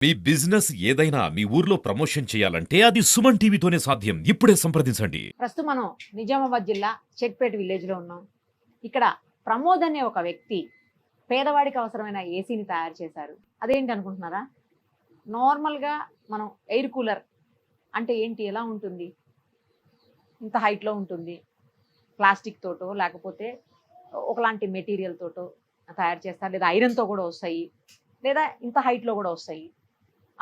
మీ business ఏదైనా మీ ఊర్లో promotion చేయాలంటే అది సుమన్ టీవీతోనే సాధ్యం. ఇప్పుడే సంప్రదించండి. ప్రస్తుతం మనం నిజామాబాద్ జిల్లా చెక్పేట విలేజ్లో ఉన్నాం. ఇక్కడ ప్రమోద్ అనే ఒక వ్యక్తి పేదవాడికి అవసరమైన ఏసీని తయారు చేశారు. అదేంటి అనుకుంటున్నారా? నార్మల్గా మనం ఎయిర్ కూలర్ అంటే ఏంటి, ఎలా ఉంటుంది, ఇంత హైట్లో ఉంటుంది, ప్లాస్టిక్ తోటో లేకపోతే ఒకలాంటి మెటీరియల్ తోటో తయారు చేస్తారు, లేదా ఐరన్తో కూడా వస్తాయి, లేదా ఇంత హైట్లో కూడా వస్తాయి.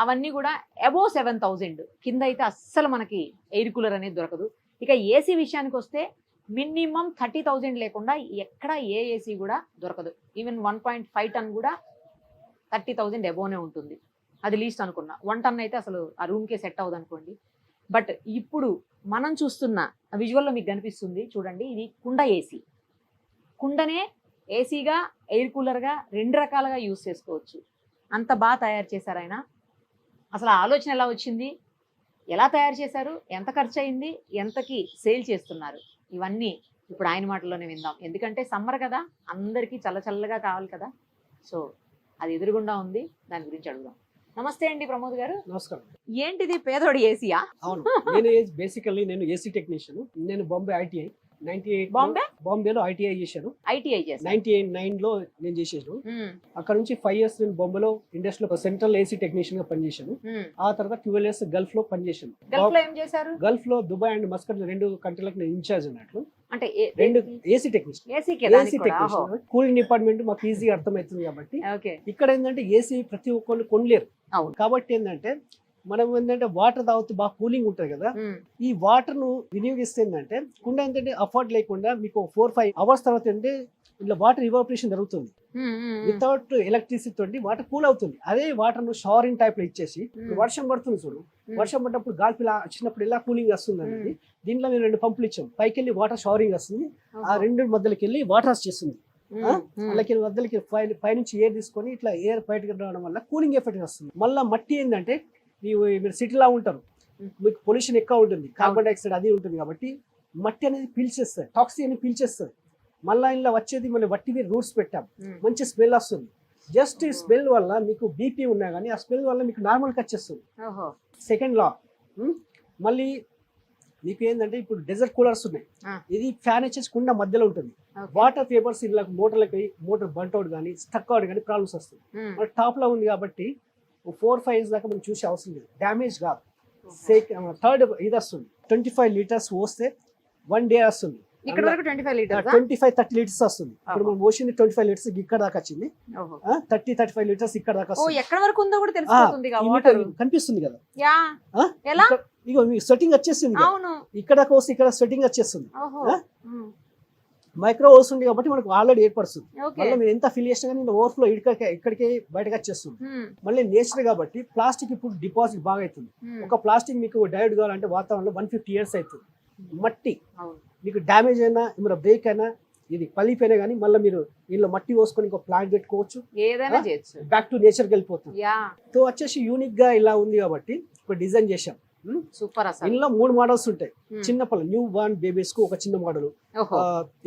అవన్నీ కూడా అబోవ్ 7,000 కింద అయితే అస్సలు మనకి ఎయిర్ కూలర్ అనేది దొరకదు. ఇక ఏసీ విషయానికి వస్తే మినిమం 30,000 లేకుండా ఎక్కడ ఏ ఏసీ కూడా దొరకదు. ఈవెన్ 1.5 టన్ కూడా 30,000 అబోవ్నే ఉంటుంది. అది లీస్ట్ అనుకున్నా. 1 టన్ అయితే అసలు ఆ రూమ్కే సెట్ అవ్వదు అనుకోండి. బట్ ఇప్పుడు మనం చూస్తున్న విజువల్లో మీకు కనిపిస్తుంది చూడండి, ఇది కుండ ఏసీ. కుండనే ఏసీగా ఎయిర్ కూలర్గా 2 రకాలుగా యూజ్ చేసుకోవచ్చు. అంత బాగా తయారు చేశారు ఆయన. అసలు ఆలోచన ఎలా వచ్చింది, ఎలా తయారు చేశారు, ఎంత ఖర్చు అయింది, ఎంతకి సేల్ చేస్తున్నారు, ఇవన్నీ ఇప్పుడు ఆయన మాటల్లోనే విందాం. ఎందుకంటే సమ్మర్ కదా, అందరికీ చల్లగా కావాలి కదా. సో అది ఎదురుగుండా ఉంది, దాని గురించి అడుగుదాం. నమస్తే అండి ప్రమోద్ గారు. నమస్కారం. ఏంటిది పేదోడి ఏసీయా? అవును, నేను బేసికల్లీ నేను ఏసీ టెక్నీషియన్. నేను బాంబే ఐటీఐ 98 బాంబేలో ఐటీఐ చేశాను. ఐటీఐ చేశాను 99 లో నేను చేసేసాను. అక్కడ నుంచి 5 years నేను బాంబేలో ఇండస్ట్రీలో సెంట్రల్ ఏసీ టెక్నీషియన్ గా పనిచేశాను. ఆ తర్వాత 12 years గల్ఫ్ లో పనిచేశాను. గల్ఫ్ లో ఏం చేశారు? గల్ఫ్ లో దుబాయ్ అండ్ మస్కట్ 2 కంట్రీలకు నేను ఇన్ఛార్జ్ అన్నట్లు. అంటే 2 AC technician. AC technician cooling department మాకు ఈజీగా అర్థమవుతుంది కాబట్టి. ఇక్కడ ఏంటంటే ఏసీ ప్రతి ఒక్కళ్ళు కొనలేరు కాబట్టి ఏంటంటే మనం ఏంటంటే వాటర్ తాగుతూ బాగా కూలింగ్ ఉంటుంది కదా, ఈ వాటర్ ను వినియోగిస్తే ఏంటంటే కుండ ఏంటంటే అఫోర్డ్ లేకుండా మీకు 4-5 hours తర్వాత ఏంటంటే ఇలా వాటర్ ఇవాపరేషన్ జరుగుతుంది. వితౌట్ ఎలక్ట్రిసిటీ తోటి వాటర్ కూల్ అవుతుంది. అదే వాటర్ ను షవరింగ్ టైప్ లో ఇచ్చేసి వర్షం పడుతుంది చూడు, వర్షం పడ్డప్పుడు గాల్పు ఇలా వచ్చినప్పుడు ఇలా కూలింగ్ వస్తుంది అనేది. దీంట్లో మేము 2 పంపులు ఇచ్చాం. పైకి వెళ్ళి వాటర్ షవరింగ్ వస్తుంది, ఆ 2 మధ్యలోకి వెళ్ళి వాటర్ వచ్చేస్తుంది. అలాగే మధ్యలోకి పైనుంచి ఎయిర్ తీసుకొని ఇట్లా ఎయిర్ బయటకు రావడం వల్ల కూలింగ్ ఎఫెక్ట్ వస్తుంది. మళ్ళీ మట్టి ఏంటంటే మీరు సిటీలో ఉంటారు, మీకు పొల్యూషన్ ఎక్కువ ఉంటుంది, కార్బన్ డైఆక్సైడ్ అది ఉంటుంది కాబట్టి మట్టి అనేది పీల్చేస్తుంది, టాక్సిన్ అనేది పీల్చేస్తుంది. మళ్ళీ ఇలా వచ్చేది మళ్ళీ వట్టివి రూట్స్ పెట్టాం, మంచి స్మెల్ వస్తుంది. జస్ట్ ఈ స్మెల్ వల్ల మీకు బీపీ ఉన్నా కానీ ఆ స్మెల్ వల్ల మీకు నార్మల్గా వచ్చేస్తుంది. సెకండ్ లా మళ్ళీ మీకు ఏంటంటే ఇప్పుడు డెజర్ట్ కూలర్స్ ఉన్నాయి. ఇది ఫ్యాన్ వచ్చేసి కుండ మధ్యలో ఉంటుంది. వాటర్ పేపర్స్ ఇలా మోటార్ బంట్ అవుట్ కానీ స్టక్ అవుట్ కానీ ప్రాబ్లమ్స్ వస్తాయి. మరి టాప్ లో ఉంది కాబట్టి 4-5 years దాకా మనం చూసే అవసరం లేదు, డ్యామేజ్ కాదు. థర్డ్ ఇది వస్తుంది 25 liters పోస్తే 1 day వస్తుంది. 25-30 liters వస్తుంది. ఇప్పుడు మనం పోసింది 25 liters ఇక్కడ దాకా వచ్చింది. 30-35 liters ఇక్కడ దాకా ఎక్కడ వరకు ఉందో కూడా తెలిసిపోతుంది, కనిపిస్తుంది కదా. ఎలా ఇగో మీ సెట్టింగ్ వచ్చేసింది, ఇక్కడ దాకా వస్తే ఇక్కడ సెట్టింగ్ వచ్చేస్తుంది. మైక్రో ఓవర్స్ ఉంది కాబట్టి మనకు ఆల్రెడీ ఏర్పడుతుంది. మళ్ళీ మీరు ఎంత ఫిల్ చేసినా కానీ ఓవర్ఫ్లో ఇక్కడికి బయటకు వచ్చేస్తుంది. మళ్ళీ నేచర్ కాబట్టి ప్లాస్టిక్ ఇప్పుడు డిపాజిట్ బాగా అవుతుంది. ఒక ప్లాస్టిక్ మీకు డైరెక్ట్ కావాలంటే వాతావరణంలో 150 years అవుతుంది. మట్టి మీకు డ్యామేజ్ అయినా ఏమైనా బ్రేక్ అయినా ఇది పలిపోయినా కానీ మళ్ళీ మీరు ఇందులో మట్టి పోసుకొని ఇంకో ప్లాంట్ పెట్టుకోవచ్చు, ఏదైనా చేయొచ్చు, బ్యాక్ టు నేచర్కి వెళ్ళిపోతుంది. సో వచ్చేసి యూనిక్ గా ఇలా ఉంది కాబట్టి ఇప్పుడు డిజైన్ చేశాం. సూపర్. ఇందులో 3 మోడల్స్ ఉంటాయి. చిన్న పిల్లలు న్యూ బార్న్ బేబీస్ కు ఒక చిన్న మోడల్,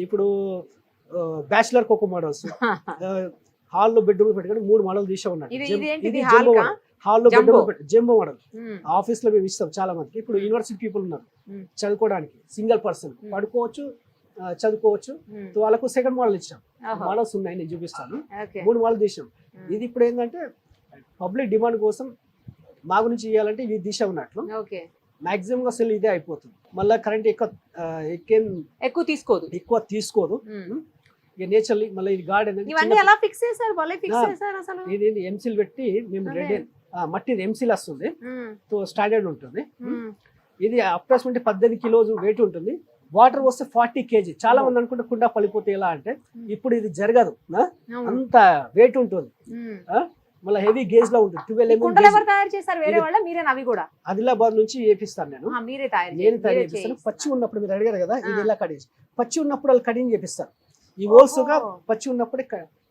ఇప్పుడు బ్యాచిలర్ కు ఒక మోడల్స్, హాల్లో బెడ్రూమ్ పెట్టుకుని 3 మోడల్ తీసే ఉన్నాయి. హాల్లో బెడ్రూమ్ జంబో మోడల్ ఆఫీస్ లో మేము ఇస్తాం చాలా మందికి. ఇప్పుడు యూనివర్సిటీ పీపుల్ ఉన్నారు చదువుకోవడానికి, సింగిల్ పర్సన్ పడుకోవచ్చు, చదువుకోవచ్చు. వాళ్ళకు సెకండ్ మోడల్ ఇచ్చాం. మోడల్స్ ఉన్నాయి, నేను చూపిస్తాను. 3 మోడల్ తీసాం. ఇది ఇప్పుడు ఏంటంటే పబ్లిక్ డిమాండ్ కోసం మా గురించి ఇవ్వాలంటే ఇది దిశ ఉన్నట్లు మాక్సిమం గా సెల్ ఇదే అయిపోతుంది. మళ్ళీ కరెంట్ ఎక్కువ తీసుకోదు. ఇక నేచర్లీ మళ్ళీ ఇది గార్డెన్ ఇది ఎంసీల్ పెట్టి మేము రెడీ మట్టి ఎంసీల్ వస్తుంది, స్టాండర్డ్ ఉంటుంది. ఇది అప్రాక్సిమేట్లీ 18 kilos వెయిట్ ఉంటుంది. వాటర్ వస్తే 40 kg. చాలా మంది అనుకుంటే కుండ పలిపోతే ఎలా అంటే ఇప్పుడు ఇది జరగదు, అంత వెయిట్ ఉంటుంది. మళ్ళీ హెవీ గేజ్ లో ఉంటుంది. 12 ఆదిలాబాద్ నుంచి చేపిస్తాను నేను తయారు చేపిస్తాను. పచ్చి ఉన్నప్పుడు మీరు అడిగారు కదా, ఇది ఎలా కటింగ్, పచ్చి ఉన్నప్పుడు వాళ్ళు కటింగ్ చేపిస్తారు. ఈ హోల్స్ గా పచ్చి ఉన్నప్పుడే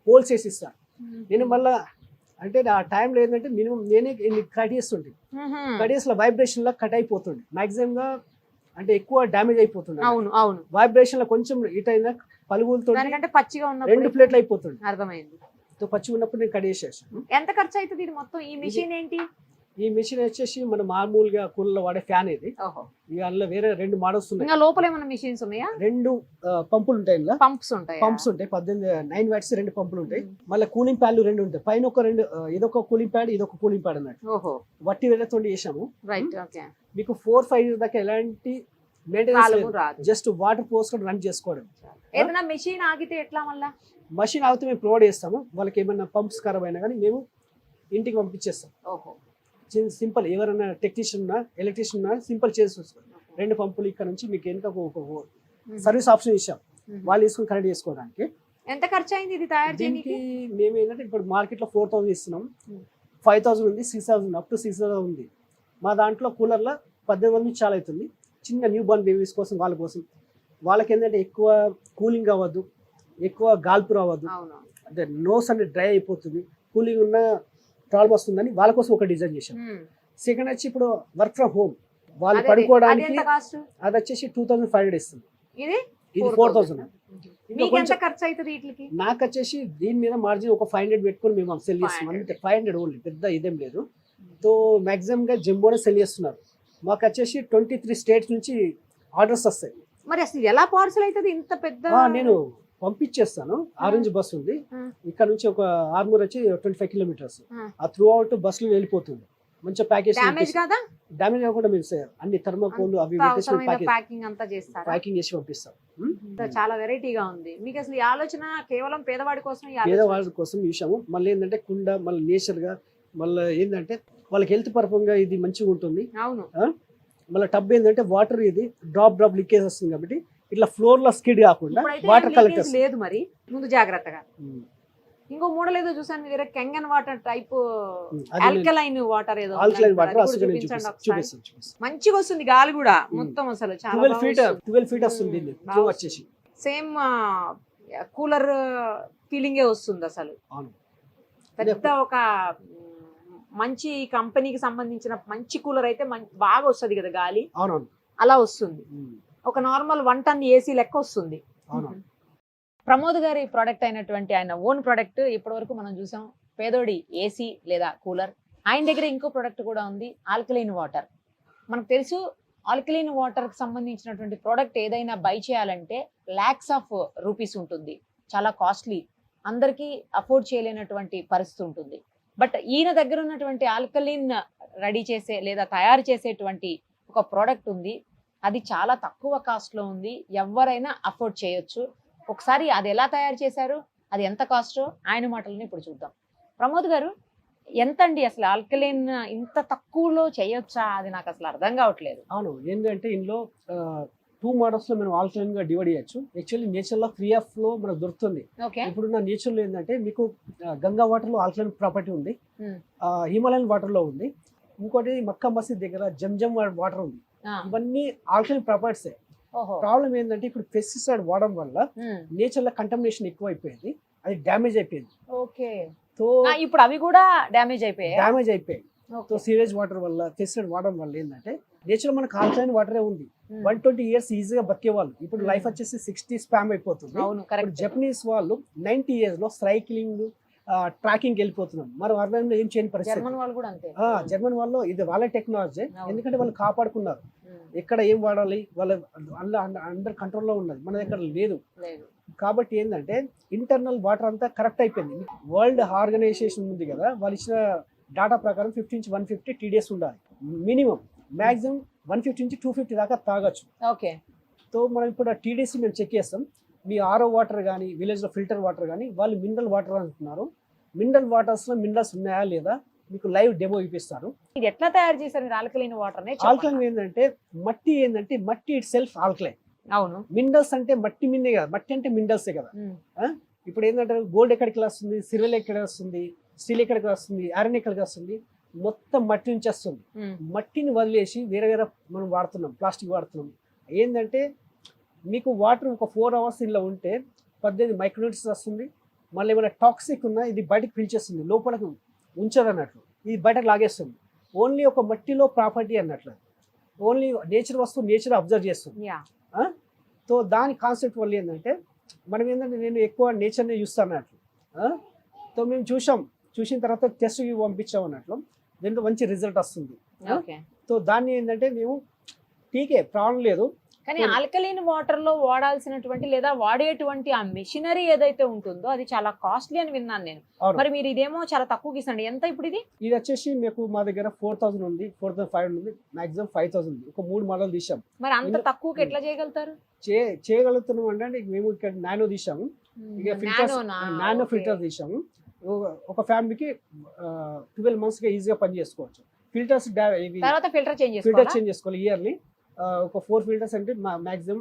హోల్స్ వేసి ఇస్తాను నేను. మళ్ళా అంటే ఆ టైంలో ఏంటంటే మినిమం నేనే కట్ చేస్తుంటే కట్ లో వైబ్రేషన్ లా కట్ అయిపోతుంది. మాక్సిమం గా అంటే ఎక్కువ డ్యామేజ్ అయిపోతుంది. వైబ్రేషన్ లో కొంచెం ఇట్ అయినా పలుగులతో 2 ప్లేట్లు అయిపోతుంది. అర్థమైంది. తో పచ్చి ఉన్నప్పుడు నేను కట్ చేసేసాను. ఎంత ఖర్చు అవుతుంది ఇది మొత్తం? ఈ మిషన్ ఏంటి? ఈ మిషన్ వచ్చేసి మన మామూలుగా కూలలో వాడే ఫ్యాన్ ఇది. ఓహో, ఇక అందులో వేరే 2 మోడల్స్ ఉన్నాయి. ఇంకా లోపల ఏమైనా మిషన్స్ ఉన్నాయా? 2 పంపులు ఉంటాయి ఇందులో. పంప్స్ ఉంటాయి. పంప్స్ ఉంటాయి 9 వాట్స్ 2 పంపులు ఉంటాయి. మళ్ళీ కూలింగ్ ప్యాడ్లు 2 ఉంటాయి. పైన ఒక 2 ఇదొక కూలింగ్ ప్యాడ్, ఇదొక కూలింగ్ ప్యాడ్ అన్నట్టు. ఓహో, వట్టి వేలతో చేసాము. రైట్. ఓకే, మీకు 4-5 ఇయర్స్ దాకా ఎలాంటి మెయింటెనెన్స్ రాదు. జస్ట్ వాటర్ పోసుకొని రన్ చేసుకోవడం. ఏదైనా మెషిన్ ఆగితే ఎట్లా మళ్ళా? మషిన్ ఆగితే మేము ప్రొవైడ్ చేస్తాము. వాళ్ళకి ఏమైనా పంప్స్ ఖరాబ్ అయినా కానీ మేము ఇంటికి పంపించేస్తాం. ఓహో, సింపుల్. ఎవరైనా టెక్నీషియన్ ఉన్నా ఎలక్ట్రీషియన్ ఉన్నా సింపుల్ చేసి వస్తారు. 2 పంపులు ఇక్కడ నుంచి మీకు వెనుక ఒక సర్వీస్ ఆప్షన్ ఇచ్చాం. వాళ్ళు తీసుకుని కనెక్ట్ చేసుకోవడానికి. ఎంత ఖర్చు అయింది ఇది తయారు చేయడానికి? దీనికి మేము ఏంటంటే ఇప్పుడు మార్కెట్ లో 4,000 ఇస్తున్నాం. 5,000 ఉంది, 6,000 అప్ టు 6,000 ఉంది. మా దాంట్లో కూలర్లో 18,000 నుంచి చాలా అవుతుంది. చిన్న న్యూ బోర్న్ బేబీస్ కోసం, వాళ్ళ కోసం. వాళ్ళకి ఏంటంటే ఎక్కువ కూలింగ్ అవ్వద్దు, ఎక్కువ గాల్పు రావద్దు, అంటే నోస్ అనేది డ్రై అయిపోతుంది, కూలింగ్ ఉన్న ప్రాబ్లం వస్తుందని వాళ్ళ కోసం ఒక డిజైన్ చేశాం. సెకండ్ వచ్చి ఇప్పుడు వర్క్ ఫ్రమ్ హోమ్ వాళ్ళు పడుకోవడానికి అది వచ్చేసి 2,500 ఇస్తుంది. ఇది 4,000. నాకు వచ్చేసి దీని మీద మార్జిన్ ఒక 500 పెట్టుకొని మేము సెల్ చేస్తున్నాం. అంటే 500 ఓన్లీ, పెద్ద ఇదేం లేదు. తో మాక్సిమం గా జంబోనే సెల్ చేస్తున్నారు. మాకు వచ్చేసి 23 స్టేట్స్ నుంచి ఆర్డర్స్ వస్తాయి. మరి అసలు ఎలా పార్సల్ అవుతుంది ఇంత పెద్ద? నేను పంపించేస్తాను. ఆరెంజ్ బస్ ఉంది ఇక్కడ నుంచి, ఒక ఆర్మూర్ వచ్చి 25 కిలోమీటర్స్. ఆ త్రూ అవుట్ బస్ లో వెళ్ళిపోతుంది. మంచిగా ప్యాకేజ్ డ్యామేజ్ కాకుండా మేము అన్ని థర్మోకోల్ అవి ప్యాకింగ్ చేసి పంపిస్తాం. చాలా వెరైటీగా ఉంది. మీకు అసలు ఈ ఆలోచన కేవలం పేదవాడి కోసం, పేదవాడి కోసం చూసాము. మళ్ళీ ఏంటంటే కుండ, మళ్ళీ నేచర్ గా, మళ్ళీ ఏంటంటే వాళ్ళకి హెల్త్ పరంగా ఇది మంచిగా ఉంటుంది. అవును. మళ్ళీ టబ్ ఏంటంటే వాటర్ ఇది డ్రాప్ లీకేజ్ వస్తుంది కాబట్టి ఇట్లా ఫ్లోర్ లో స్కిడ్ కాకుండా వాటర్ కలెక్ట్ లేదు. మరి ముందు జాగ్రత్తగా ఇంకో మోడల్ ఏదో చూసాను మీ దగ్గర, కెంగన్ వాటర్ టైప్ ఆల్కలైన్ వాటర్ ఏదో. మంచిగా వస్తుంది గాలి కూడా మొత్తం. అసలు 12 ఫీట్ వస్తుంది వచ్చేసి. సేమ్ కూలర్ ఫీలింగే వస్తుంది అసలు. పెద్ద ఒక మంచి కంపెనీకి సంబంధించిన మంచి కూలర్ అయితే బాగా వస్తుంది కదా గాలి. అలా వస్తుంది. ఒక నార్మల్ 1 టన్ ఏసీ లెక్క వస్తుంది. ప్రమోద్ గారి ప్రోడక్ట్ అయినటువంటి ఆయన ఓన్ ప్రోడక్ట్ ఇప్పటి వరకు మనం చూసాం, పేదోడి ఏసీ లేదా కూలర్. ఆయన దగ్గర ఇంకో ప్రోడక్ట్ కూడా ఉంది, ఆల్కలైన్ వాటర్. మనకు తెలుసు ఆల్కలైన్ వాటర్ కి సంబంధించినటువంటి ప్రోడక్ట్ ఏదైనా బై చేయాలంటే లాక్స్ ఆఫ్ రూపీస్ ఉంటుంది, చాలా కాస్ట్లీ, అందరికీ అఫోర్డ్ చేయలేనటువంటి పరిస్థితి ఉంటుంది. బట్ ఈయన దగ్గర ఉన్నటువంటి ఆల్కలైన్ రెడీ చేసే లేదా తయారు చేసేటువంటి ఒక ప్రోడక్ట్ ఉంది. అది చాలా తక్కువ కాస్ట్లో ఉంది, ఎవరైనా అఫోర్డ్ చేయొచ్చు. ఒకసారి అది ఎలా తయారు చేశారు, అది ఎంత కాస్టో ఆయన మాటలని ఇప్పుడు చూద్దాం. ప్రమోద్ గారు, ఎంత అండి అసలు ఆల్కలైన్ ఇంత తక్కువలో చేయొచ్చా? అది నాకు అసలు అర్థం కావట్లేదు. అవును, ఏంటంటే ఇందులో 2 మోడల్స్ లో మనం ఆల్కలైన్ గా డివైడ్ చేయొచ్చు. యాక్చువల్లీ నేచర్ లో ఫ్రీ ఆఫ్ లో మనకు దొరుకుతుంది. ఇప్పుడున్న నేచర్ లో ఏంటంటే మీకు గంగా వాటర్ లో ఆల్కలైన్ ప్రాపర్టీ ఉంది, హిమాలయన్ వాటర్ లో ఉంది, ఇంకోటి మక్కా మసీద్ దగ్గర జంజం వాటర్ ఉంది. ఇవన్నీ ఆల్కలైన్ ప్రాపర్టీసే. ప్రాబ్లం ఏంటంటే ఇప్పుడు పెస్టిసైడ్ వాడడం వల్ల నేచర్ లో కంటామినేషన్ ఎక్కువ అయిపోయింది, అది డ్యామేజ్ అయిపోయింది. సో ఇప్పుడు అవి కూడా డ్యామేజ్ అయిపోయాయి. సో సీరేజ్ వాటర్ వల్ల, పెస్టిసైడ్ వాడడం వల్ల ఏంటంటే నేచర్ మనకు ఆల్కలైన్ వాటరే ఉంది. 120 ఇయర్స్ ఈజీగా బతికే వాళ్ళు ఇప్పుడు లైఫ్ వచ్చేసి 60 స్పామ్ అయిపోతుంది. జపనీస్ వాళ్ళు 90 ఇయర్స్ లో సైక్లింగ్, ట్రాకింగ్ వెళ్ళిపోతున్నాం. మరి అర్బన్ ఏం చేయని పరిస్థితి. జర్మన్ వాళ్ళు ఇది వాళ్ళ టెక్నాలజీ, ఎందుకంటే వాళ్ళు కాపాడుకున్నారు. ఎక్కడ ఏం వాడాలి వాళ్ళ అండర్ కంట్రోల్లో ఉన్నది, మన దగ్గర లేదు. కాబట్టి ఏంటంటే ఇంటర్నల్ వాటర్ అంతా కరెక్ట్ అయిపోయింది. వరల్డ్ ఆర్గనైజేషన్ ఉంది కదా, వాళ్ళు ఇచ్చిన డాటా ప్రకారం 50 నుంచి 150 TDS ఉండాలి మినిమం. మాక్సిమం 150 నుంచి 250 దాకా తాగొచ్చు. సో మనం ఇప్పుడు TDS మేము చెక్ చేస్తాం. మీ RO వాటర్ కానీ, విలేజ్ లో ఫిల్టర్ వాటర్ కానీ, వాళ్ళు మినరల్ వాటర్ అంటున్నారు. మినరల్ వాటర్స్ లో మినరల్స్ ఉన్నాయా లేదా మీకు లైవ్ డెమో ఇప్పిస్తారు. ఇది ఎట్లా తయారు చేశారు ఆల్కలైన్ వాటర్? ఆల్కలైన్ ఏంటంటే మట్టి ఇట్ సెల్ఫ్ ఆల్కలైన్. అవును. మినరల్స్ అంటే మట్టి మిన్నే కదా, మట్టి అంటే మినరల్సే కదా. ఇప్పుడు ఏంటంటే గోల్డ్ ఎక్కడికి వస్తుంది, సిల్వర్ ఎక్కడ వస్తుంది, స్టీల్ ఎక్కడికి వస్తుంది, ఐరన్ ఎక్కడికి వస్తుంది, మొత్తం మట్టి నుంచి వస్తుంది. మట్టిని వదిలేసి వేరే మనం వాడుతున్నాం, ప్లాస్టిక్ వాడుతున్నాం. ఏంటంటే మీకు వాటర్ ఒక 4 అవర్స్ ఇలా ఉంటే 18 మైక్రోన్యూట్రియంట్స్ వస్తుంది. మళ్ళీ ఏమైనా టాక్సిక్ ఉన్నా ఇది బయటకు పీల్చేస్తుంది, లోపలికి ఉంచదు అన్నట్లు, ఇది బయటకు లాగేస్తుంది. ఓన్లీ ఒక మట్టిలో ప్రాపర్టీ అన్నట్లు, ఓన్లీ నేచర్ వస్తువు నేచర్ అబ్జర్వ్ చేస్తుంది. సో దాని కాన్సెప్ట్ వల్ల ఏంటంటే మనం ఏంటంటే నేను ఎక్కువ నేచర్ని చూస్తాను అన్నట్లు. సో సో మేము చూసిన తర్వాత టెస్ట్ పంపించాం అన్నట్లు దీంట్లో మంచి రిజల్ట్ వస్తుంది. ఓకే. సో దాన్ని ఏంటంటే మేము టీకే ప్రాబ్లం లేదు. కానీ ఆల్కలైన్ వాటర్ లో వాడాల్సినటువంటి లేదా వాడేటువంటి ఆ మెషినరీ ఏదైతే ఉంటుందో అది చాలా కాస్ట్లీ అని విన్నాను నేను. అవును. మరి మీరు ఇదేమో చాలా తక్కువకి ఇస్తాండి. ఎంత ఇప్పుడు ఇది? ఇది వచ్చేసి మీకు మా దగ్గర 4000 ఉంది, 4500 ఉంది, మాక్సిమం 5000 ఉంది. ఒక 3 మోడల్ తీసాం. మరి అంత తక్కువకి ఎట్లా చేయగలుగుతారు? చేయగలుగుతున్నాం అంటే మేము ఇక్కడ నానో తీసాము, ఇక ఫిల్టర్స్ నానో ఫిల్టర్ తీసాము. ఒక ఫ్యామిలీకి 12 months గా ఈజీగా పని చేసుకోవచ్చు. ఫిల్టర్స్ తర్వాత ఫిల్టర్ చేంజ్ చేసుకోవాలి ఇయర్లీ. ఒక 4 ఫిల్టర్స్ అంటే మాక్సిమం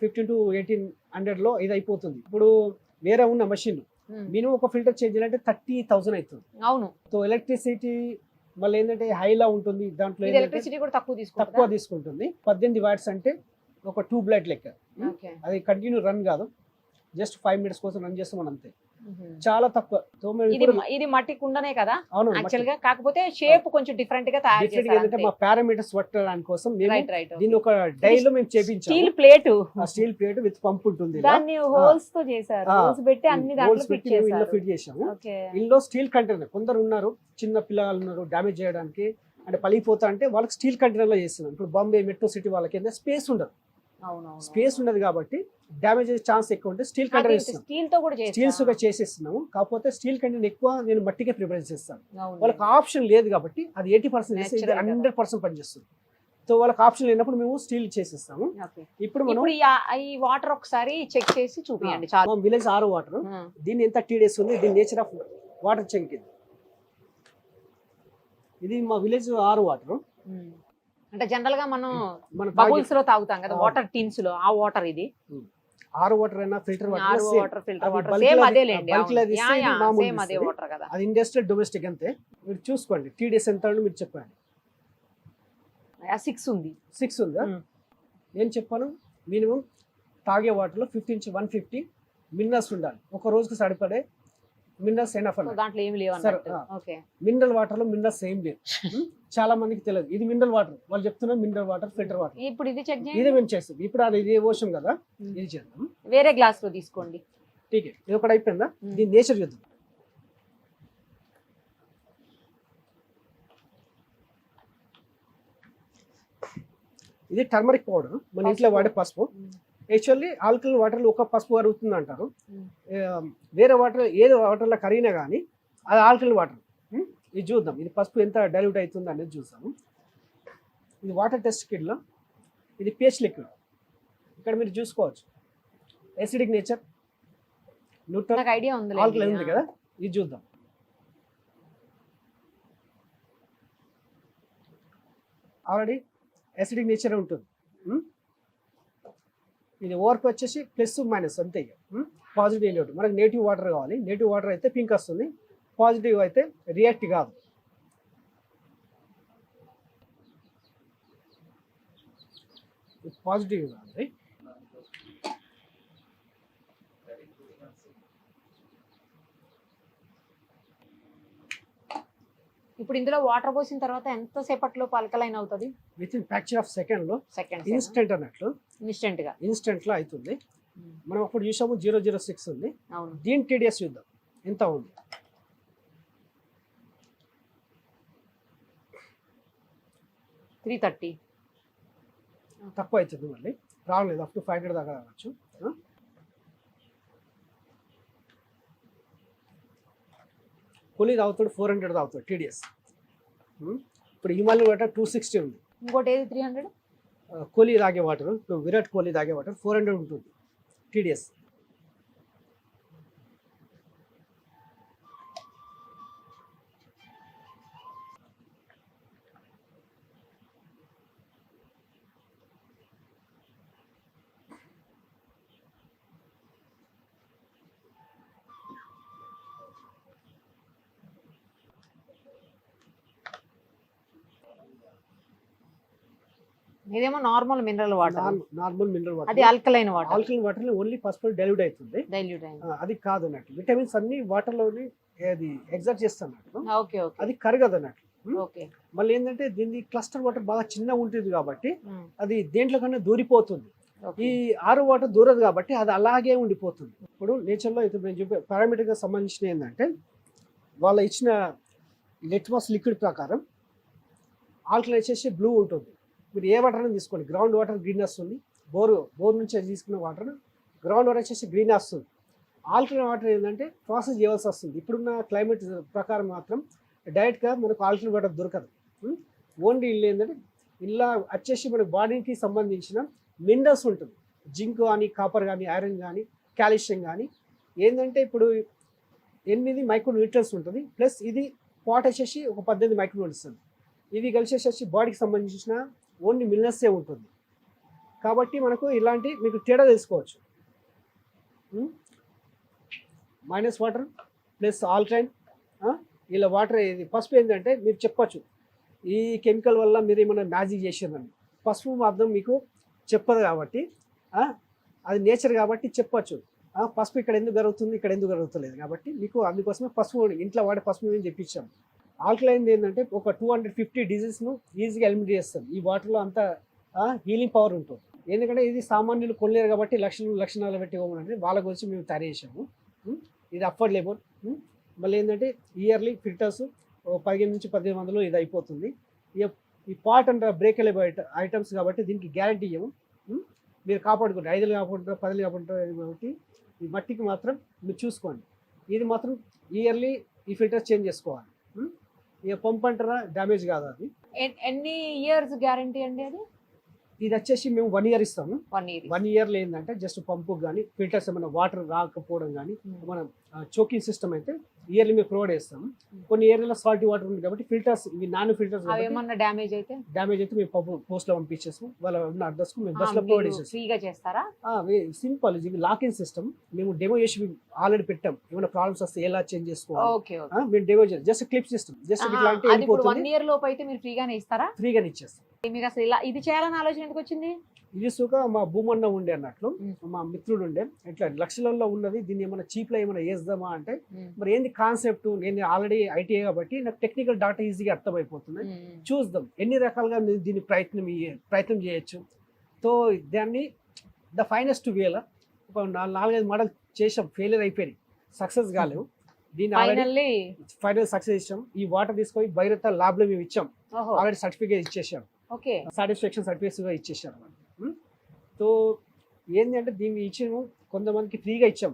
15 to 1800 లో ఇది అయిపోతుంది. ఇప్పుడు వేరే ఉన్న మషిన్ మినిమం ఒక ఫిల్టర్ చేంజ్ చేయాలంటే 30,000 అవుతుంది. అవును. సో ఎలక్ట్రిసిటీ మళ్ళీ ఏంటంటే హైలా ఉంటుంది, దాంట్లో ఎలక్ట్రిసిటీ కూడా తక్కువ తీసుకుంటుంది. 18 watts అంటే ఒక ట్యూబ్ లైట్ లెక్క. అది కంటిన్యూ రన్ కాదు, జస్ట్ 5 minutes కోసం రన్ చేస్తాం అంతే, చాలా తక్కువ. ఇది మట్టి కుండనే కదా అవును యాక్చువల్ గా, కాకపోతే షేప్ కొంచెం డిఫరెంట్ గా తయారు చేశారు. మా పారామీటర్స్ పట్టడానికి కోసం దీన్ని ఒక డైలో మేము చేపించాము. స్టీల్ ప్లేట్ విత్ పంప్ ఉంటుంది, దాన్ని హోల్స్ తో చేశారు. హోల్స్ పెట్టి అన్ని దాంట్లో ఫిట్ చేసాము. ఇందులో స్టీల్ కంటైనర్, కొందరు ఉన్నారు చిన్న పిల్లలు ఉన్నారు డ్యామేజ్ చేయడానికి అంటే పలిపోతా అంటే వాళ్ళకి స్టీల్ కంటైనర్ లో చేస్తున్నాం. ఇప్పుడు బాంబే మెట్రో సిటీ వాళ్ళకి స్పేస్ ఉండదు, స్పేస్ ఉండదు కాబట్టి డ్యామేజ్ అయ్యే ఛాన్స్ ఎక్కువ ఉంటే స్టీల్ కంటైనర్ స్టీల్స్ గా చేసేస్తున్నాము. కాకపోతే స్టీల్ కంటైనర్ ఎక్కువ నేను మట్టికే ప్రిపేర్ చేస్తాను. వాళ్ళకి ఆప్షన్ లేదు కాబట్టి అది 80% 100% పనిచేస్తుంది. సో వాళ్ళకి ఆప్షన్ లేనప్పుడు మేము స్టీల్ చేసేస్తాము. ఇప్పుడు మనం ఈ వాటర్ ఒకసారి చెక్ చేసి చూపించండి. విలేజ్ ఆరో వాటర్, దీన్ని ఎంత 30 days ఉంది, దీని నేచర్ ఆఫ్ వాటర్ చెక్ ఇది మా విలేజ్ ఆరో వాటర్. అంటే జనరల్ గా మనం బబుల్స్ లో తాగుతాం కదా వాటర్ టిన్స్ లో, ఆ వాటర్ ఇది ఆరో వాటర్ అయినా ఫిల్టర్ వాటర్ సేమ్ అదేలేండి, సేమ్ అదే వాటర్ కదా. అది ఇండస్ట్రియల్ డొమెస్టిక్ అంతే. మీరు చూసుకోండి TDS ఎంత మీరు చెప్పండి. 6 ఉంది. 6 ఉందా? నేను చెప్పాను మినిమం తాగే వాటర్ లో 50 నుంచి 150 మినరల్స్ ఉండాలి. ఒక రోజుకి సరిపడే మినరల్స్ దాంట్లో ఏమి లేవు. మినరల్ వాటర్ లో మినరల్స్ ఏం లేదు, చాలా మందికి తెలియదు. ఇది మినరల్ వాటర్, వాళ్ళు చెప్తున్నారు మినరల్ వాటర్, ఫిల్టర్ వాటర్. ఇప్పుడు ఇది చెక్ చేయండి. ఇది మేము చేస్తాం. ఇప్పుడు అది ఇది ఓషన్ కదా, ఇది చేద్దాం. వేరే గ్లాస్ లో తీసుకోండి. ఠీకే, ఇది ఒకటి అయిపోయిందా? దీని నేచర్ చూద్దాం. ఇది టర్మరిక్ పౌడర్, మన ఇంట్లో వాడే పసుపు. యాక్చువల్లీ ఆల్కలైన్ వాటర్లో ఒక పసుపు కరుగుతుంది అంటారు. వేరే వాటర్ ఏదో వాటర్లో కరిగినా కానీ అది ఆల్కలైన్ వాటర్. ఇది చూద్దాం, ఇది పసుపు ఎంత డైల్యూట్ అవుతుంది అనేది చూసాము. ఇది వాటర్ టెస్ట్ కిట్లో, ఇది pH లిక్విడ్. ఇక్కడ మీరు చూసుకోవచ్చు ఎసిడిక్ నేచర్, న్యూట్రల్, ఆల్కలైన్ ఉంది కదా. ఇది చూద్దాం. ఆల్రెడీ ఎసిడిక్ నేచర్ ఉంటుంది. ఇది ఓవర్కి వచ్చేసి ప్లస్ మైనస్ అంతే. Positive negative. మనకు నేటివ్ వాటర్ కావాలి, నేటివ్ వాటర్ అయితే పింక్ వస్తుంది, పాజిటివ్ అయితే రియాక్ట్ కాదు. పాజిటివ్ కావాలి. ఇప్పుడు ఇందులో వాటర్ పోసిన తర్వాత ఎంత సేపట్లో ఆల్కలైన్ అవుతుంది? With in fraction of second లో, ఇన్స్టెంట్ అన్నట్లు, ఇన్స్టెంట్ లో అవుతుంది. మనం అప్పుడు చూసాము 006 ఉంది. దీని TDS చూద్దాం ఎంత ఉంది. తక్కువ అవుతుంది, మళ్ళీ రాలేదు. అప్ టు 500 దాకా రావచ్చు. కూలీ తాగుతాడు 400 తాగుతాడు TDS. ఇప్పుడు హిమాలయ వాటర్ 260 ఉంది. ఇంకోటి ఏది 300? కోహ్లీ తాగే వాటర్, ఇప్పుడు విరాట్ కోహ్లీ తాగే వాటర్ 400 ఉంటుంది TDS. ఇదేమో నార్మల్ మినరల్ వాటర్. అది ఆల్కలైన్ వాటర్. ఆల్కలైన్ వాటర్ లో ఓన్లీ పసుపు డైల్యూట్ అవుతుంది. అది కాదు అన్నట్టు. విటమిన్స్ అన్ని వాటర్ లోని అది ఎగ్జర్ట్ చేస్తున్నట్టు, అది కరగదు అన్నట్టు. మళ్ళీ ఏంటంటే దీన్ని క్లస్టర్ వాటర్ బాగా చిన్నగా ఉంటుంది కాబట్టి అది దేంట్లో కన్నా దూరిపోతుంది. ఈ ఆరో వాటర్ దూరదు కాబట్టి అది అలాగే ఉండిపోతుంది. ఇప్పుడు నేచర్ లో అయితే నేను చెప్పే పారామీటర్ గా సంబంధించిన ఏంటంటే వాళ్ళ ఇచ్చిన లిట్మస్ లిక్విడ్ ప్రకారం ఆల్కలైన్ వచ్చేసి బ్లూ ఉంటుంది. మీరు ఏ వాటర్ అని తీసుకోండి, గ్రౌండ్ వాటర్ గ్రీన్ వస్తుంది, బోర్ నుంచి తీసుకున్న వాటర్ గ్రౌండ్ వాటర్ వచ్చేసి గ్రీన్ వస్తుంది. ఆల్కలైన్ వాటర్ ఏంటంటే ప్రాసెస్ చేయవలసి వస్తుంది. ఇప్పుడున్న క్లైమేట్ ప్రకారం మాత్రం డైరెక్ట్గా మనకు ఆల్కలైన్ వాటర్ దొరకదు. ఓన్లీ ఇల్లు ఏంటంటే ఇలా వచ్చేసి మన బాడీకి సంబంధించిన మినరల్స్ ఉంటుంది, జింక్ కానీ కాపర్ కానీ ఐరన్ కానీ కాల్షియం కానీ. ఏంటంటే ఇప్పుడు 8 మైక్రో న్యూట్రియన్స్ ఉంటుంది, ప్లస్ ఇది పాట్ వచ్చేసి ఒక 18 మైక్రో న్యూట్రియన్స్ ఉంది. ఇవి కలిసేసి బాడీకి సంబంధించిన ఓన్లీ మినరల్సే ఉంటుంది. కాబట్టి మనకు ఇలాంటి మీకు తేడా తెలుసుకోవచ్చు. మైనస్ వాటర్ ప్లస్ ఆల్కలైన్, ఇలా వాటర్. ఇది పసుపు ఏంటంటే మీరు చెప్పచ్చు ఈ కెమికల్ వల్ల మీరు ఏమైనా మ్యాజిక్ చేసిందని. పసుపు మాత్రం మీకు చెప్పదు కాబట్టి, అది నేచర్ కాబట్టి చెప్పచ్చు. పసుపు ఇక్కడ ఎందుకు జరుగుతుంది, ఇక్కడ ఎందుకు జరుగుతలేదు కాబట్టి మీకు అందుకోసమే పసుపు ఇంట్లో వాడే పసుపు మేము తెప్పించాం. ఆల్కలైన్ ఏంటంటే ఒక 250 డిజీజ్ను ఈజీగా ఎలిమినేట్ చేస్తుంది. ఈ వాటర్లో అంత హీలింగ్ పవర్ ఉంటుంది. ఎందుకంటే ఇది సామాన్యులు కొనలేరు కాబట్టి లక్షణాలు పెట్టి ఇవ్వమంటే వాళ్ళ గురించి మేము తయారు చేసాము. ఇది అఫోర్డబుల్. మళ్ళీ ఏంటంటే ఇయర్లీ ఫిల్టర్స్ 15 నుంచి 1800 ఇది అయిపోతుంది. ఈ పాట్ అండ్ బ్రేకబుల్ ఐటమ్స్ కాబట్టి దీనికి గ్యారంటీ ఇవ్వము. మీరు కాపాడుకుంటారు, 5 కాపాడుకుంటారు, 10 కాపాడుకుంటారు కాబట్టి ఈ మట్టికి మాత్రం మీరు చూసుకోండి. ఇది మాత్రం ఇయర్లీ ఈ ఫిల్టర్ చేంజ్ చేసుకోవాలి. ఇక పంప్ అంటారా డ్యామేజ్ కాదు అది. ఎన్ని ఇయర్స్ గ్యారంటీ అండి అది? ఇది వచ్చేసి మేము 1 ఇయర్ ఇస్తాము. 1 ఇయర్లో ఏంటంటే జస్ట్ పంపు కానీ ఫిల్టర్స్ ఏమైనా వాటర్ రాకపోవడం కానీ మనం చోకింగ్ సిస్టమ్ అయితే ఇయర్లీ మేము ప్రొవైడ్ చేస్తాము. కొన్ని ఏరియాలో సాల్టీ వాటర్ ఉంది కాబట్టి ఫిల్టర్స్ ఇవి నాన్ ఫిల్టర్స్ ఏమన్నా డ్యామేజ్ అయితే మేము పోస్ట్ లో పంపించేస్తాం. వాళ్ళ ఉన్న అడ్రస్ కు మేము బస్ లో ప్రొవైడ్ చేస్తాం. ఫ్రీగా చేస్తారా? సింపుల్. ఇది లాకింగ్ సిస్టమ్ మేము డెమో చేసి ఆల్రెడీ పెట్టాం. ఏమైనా ప్రాబ్లమ్స్ వస్తే ఎలా చేంజ్ చేసుకోవాలి మేము డెమో చేస్తాం. జస్ట్ క్లిప్ సిస్టమ్ జస్ట్ ఇట్లాంటి 1 ఇయర్ లోపు అయితే మీరు ఫ్రీగానే ఇస్తారా? ఫ్రీగానే ఇచ్చేస్తాం. మీకు అసలు ఇలా ఇది చేయాలని ఆలోచన ఎందుకు వచ్చింది? ఇది సుఖ మా భూమన్న ఉండే అన్నట్లు మా మిత్రుడు ఉండే, ఇట్లా లక్షలలో ఉన్నది దీన్ని ఏమైనా చీప్ లో ఏమైనా వేద్దామా అంటే మరి ఏంది కాన్సెప్ట్. నేను ఆల్రెడీ ఐటీఐ కాబట్టి నాకు టెక్నికల్ డాటా ఈజీగా అర్థమైపోతుంది. చూద్దాం ఎన్ని రకాలుగా దీన్ని ప్రయత్నం చేయొచ్చు. సో దాన్ని ద ఫైనెస్ట్ వేలా ఒక 4-5 మోడల్ చేసాం, ఫెయిలియర్ అయిపోయినాయి, సక్సెస్ కాలేవు. దీన్ని ఫైనల్ సక్సెస్ ఇచ్చాం. ఈ వాటర్ తీసుకొని భైరత ల్యాబ్ లో మేము ఇచ్చాం, ఆల్రెడీ సర్టిఫికేట్ ఇచ్చేసాం, సాటిస్ఫాక్షన్ సర్టిఫికేట్స్ గా ఇచ్చేసాం. సో ఏంటంటే దీన్ని ఇచ్చాము కొంతమందికి ఫ్రీగా ఇచ్చాం.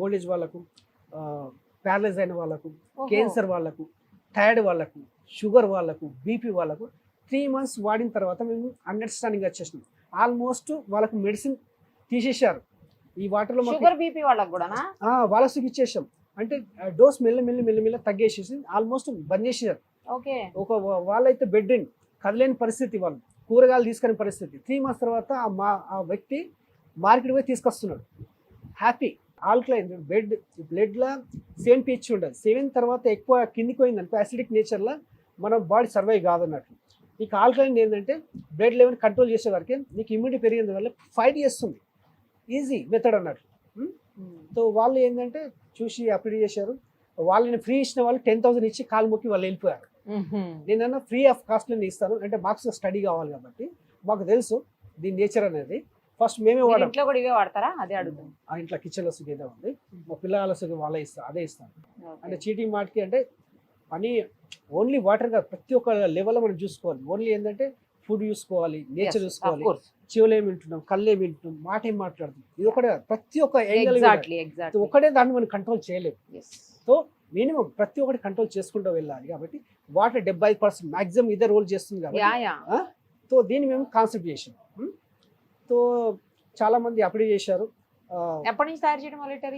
ఓల్డేజ్ వాళ్ళకు, ప్యారలైజ్ అయిన వాళ్ళకు, క్యాన్సర్ వాళ్ళకు, థైరాయిడ్ వాళ్ళకు, షుగర్ వాళ్ళకు, బీపీ వాళ్ళకు 3 months వాడిన తర్వాత మేము అండర్స్టాండింగ్ వచ్చేసినాం. ఆల్మోస్ట్ వాళ్ళకు మెడిసిన్ తీసేశారు. ఈ వాటర్లో షుగర్ బీపీ వాళ్ళకు కూడా వాళ్ళకి ఇచ్చేసాం. అంటే డోస్ మెల్ల తగ్గేసేసి ఆల్మోస్ట్ బంద్ చేసేసారు. ఒక వాళ్ళైతే బెడ్ కదలేని పరిస్థితి, వాళ్ళు కూరగాయలు తీసుకునే పరిస్థితి. 3 months తర్వాత ఆ వ్యక్తి మార్కెట్ పోయి తీసుకొస్తున్నాడు హ్యాపీ. ఆల్కలైన్ బ్లడ్లో 7 pH ఉండదు. 7 తర్వాత ఎక్కువ కిందికి పోయిందనుకో యాసిడిక్ నేచర్లో మన బాడీ సర్వైవ్ కాదన్నట్లు. నీకు ఆల్కలైన్ ఏంటంటే బ్లడ్ లెవెల్ కంట్రోల్ చేసే వరకే నీకు ఇమ్యూనిటీ పెరిగిన వల్ల ఫైట్ చేస్తుంది. ఈజీ మెథడ్ అన్నట్లు. సో వాళ్ళు ఏంటంటే చూసి అప్లై చేశారు. వాళ్ళని ఫ్రీ ఇచ్చిన వాళ్ళు 10,000 ఇచ్చి కాలు మొక్కి వాళ్ళు వెళ్ళిపోయారు. నేనన్నా ఫ్రీ ఆఫ్ కాస్ట్ నేను ఇస్తాను అంటే మాకు స్టడీ కావాలి కాబట్టి మాకు తెలుసు దీని నేచర్ అనేది. ఫస్ట్ మేమే వాడాం. ఇంట్లో కూడా ఇవే వాడతారా? అదే అడుగుతాం. ఆ ఇంట్లో కిచెన్ లో సుఖేదే ఉంది, మా పిల్లల సుఖం వాళ్ళే ఇస్తాను, అదే ఇస్తాను. అంటే చీటింగ్ మాటకి అంటే పని ఓన్లీ వాటర్ కాదు, ప్రతి ఒక్క లెవెల్లో మనం చూసుకోవాలి. ఓన్లీ ఏంటంటే ఫుడ్ చూసుకోవాలి, నేచర్ చూసుకోవాలి, చెవులు ఏమి వింటున్నాం, కళ్ళు ఏమి వింటున్నాం, మాట ఏం మాట్లాడుతున్నాం, ఇది ఒకటే ప్రతి ఒక్క ఒకటే దాన్ని మనం కంట్రోల్ చేయలేము. సో మినిమం ప్రతి ఒక్కటి కంట్రోల్ చేసుకుంటూ వెళ్ళాలి. కాబట్టి వాటర్ 75% మాక్సిమం ఇదే రోల్ చేస్తుంది కాబట్టి సో దీన్ని మేము కాన్సెప్ట్ చేసాం. సో చాలా మంది అప్లై చేశారు. ఎప్పటి నుంచి తయారు చేయడం మొదలెట్టారు?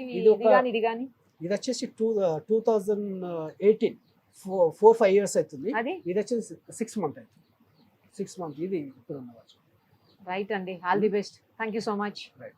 ఇది వచ్చేసి 2018 4-5 years అవుతుంది. ఇది వచ్చేసి 6 months అవుతుంది. 6 months ఇది ఇప్పుడు ఉన్న. రైట్ అండి, all the best. Thank you so much. Right.